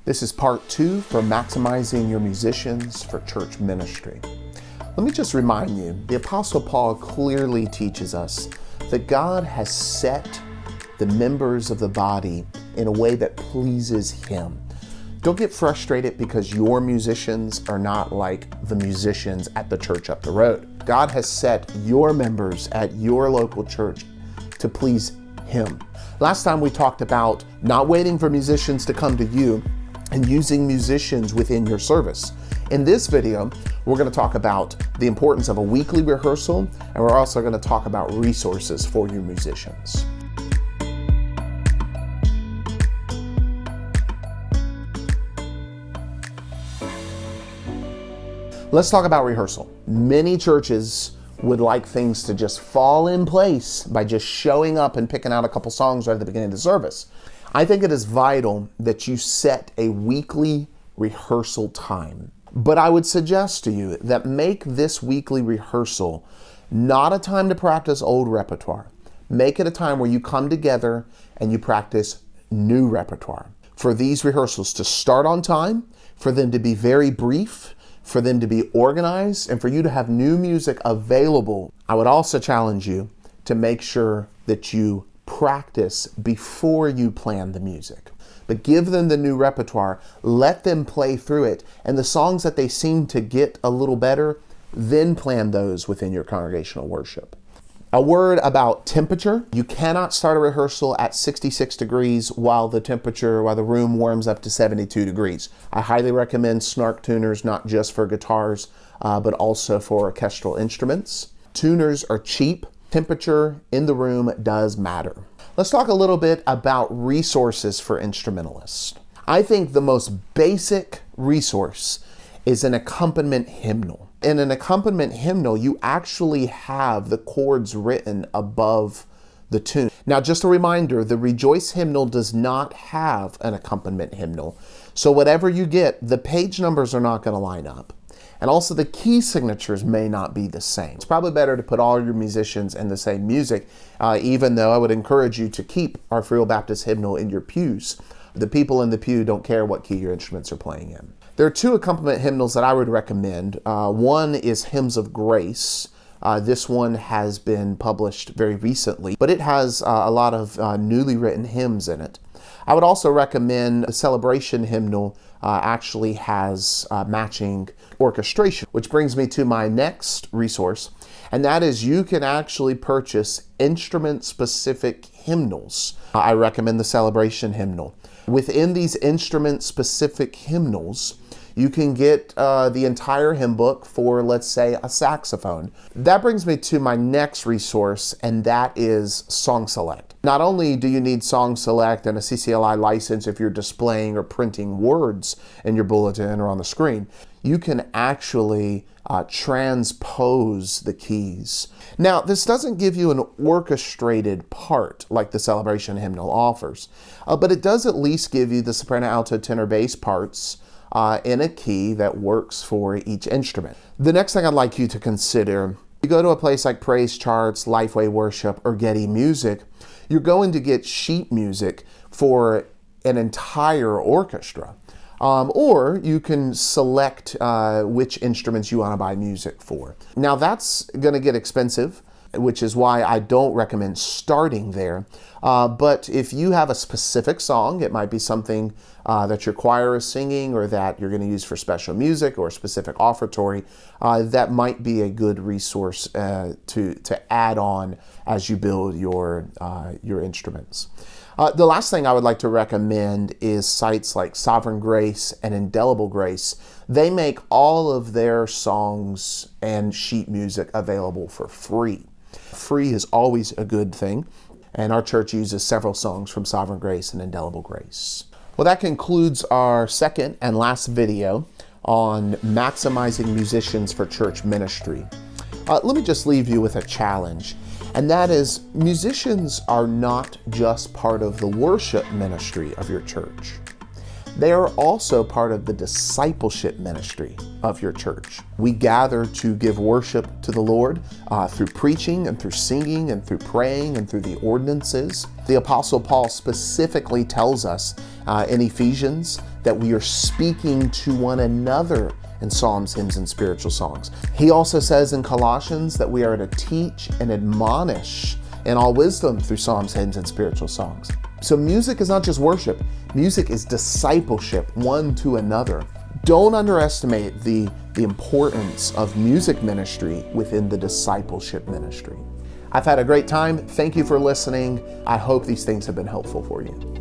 This is part 2 for maximizing your musicians for church ministry. Let me just remind you, the Apostle Paul clearly teaches us that God has set the members of the body in a way that pleases Him. Don't get frustrated because your musicians are not like the musicians at the church up the road. God has set your members at your local church to please Him. Last time we talked about not waiting for musicians to come to you and using musicians within your service. In this video, we're going to talk about the importance of a weekly rehearsal, and we're also going to talk about resources for your musicians. Let's talk about rehearsal. Many churches would like things to just fall in place by just showing up and picking out a couple songs right at the beginning of the service. I think it is vital that you set a weekly rehearsal time. But I would suggest to you that make this weekly rehearsal not a time to practice old repertoire. Make it a time where you come together and you practice new repertoire. For these rehearsals to start on time, for them to be very brief, for them to be organized, and for you to have new music available. I would also challenge you to make sure that you practice before you plan the music. But give them the new repertoire, let them play through it, and the songs that they seem to get a little better, then plan those within your congregational worship. A word about temperature. You cannot start a rehearsal at 66 degrees while the room warms up to 72 degrees. I highly recommend snark tuners, not just for guitars, but also for orchestral instruments. Tuners are cheap. Temperature in the room does matter. Let's talk a little bit about resources for instrumentalists. I think the most basic resource is an accompaniment hymnal. In an accompaniment hymnal, you actually have the chords written above the tune. Now, just a reminder, the Rejoice hymnal does not have an accompaniment hymnal. So whatever you get, the page numbers are not going to line up. And also the key signatures may not be the same. It's probably better to put all your musicians in the same music, even though I would encourage you to keep our Free Will Baptist hymnal in your pews. The people in the pew don't care what key your instruments are playing in. There are 2 accompaniment hymnals that I would recommend. One is Hymns of Grace. This one has been published very recently, but it has a lot of newly written hymns in it. I would also recommend the Celebration hymnal actually has matching orchestration, which brings me to my next resource, and that is you can actually purchase instrument-specific hymnals. I recommend the Celebration hymnal. Within these instrument-specific hymnals, you can get the entire hymn book for, let's say, a saxophone. That brings me to my next resource, and that is Song Select. Not only do you need Song Select and a CCLI license if you're displaying or printing words in your bulletin or on the screen, you can actually transpose the keys. Now, this doesn't give you an orchestrated part like the Celebration hymnal offers, but it does at least give you the soprano, alto, tenor, bass parts in a key that works for each instrument. The next thing I'd like you to consider, you go to a place like Praise Charts, Lifeway Worship, or Getty Music, you're going to get sheet music for an entire orchestra. Or you can select which instruments you want to buy music for. Now that's going to get expensive, which is why I don't recommend starting there. But if you have a specific song, it might be something that your choir is singing or that you're going to use for special music or a specific offertory, that might be a good resource to add on as you build your instruments. The last thing I would like to recommend is sites like Sovereign Grace and Indelible Grace. They make all of their songs and sheet music available for free. Free is always a good thing, and our church uses several songs from Sovereign Grace and Indelible Grace. Well, that concludes our second and last video on maximizing musicians for church ministry. Let me just leave you with a challenge, and that is musicians are not just part of the worship ministry of your church. They are also part of the discipleship ministry of your church. We gather to give worship to the Lord through preaching and through singing and through praying and through the ordinances. The Apostle Paul specifically tells us in Ephesians that we are speaking to one another in psalms, hymns, and spiritual songs. He also says in Colossians that we are to teach and admonish in all wisdom through psalms, hymns, and spiritual songs. So music is not just worship. Music is discipleship one to another. Don't underestimate the importance of music ministry within the discipleship ministry. I've had a great time. Thank you for listening. I hope these things have been helpful for you.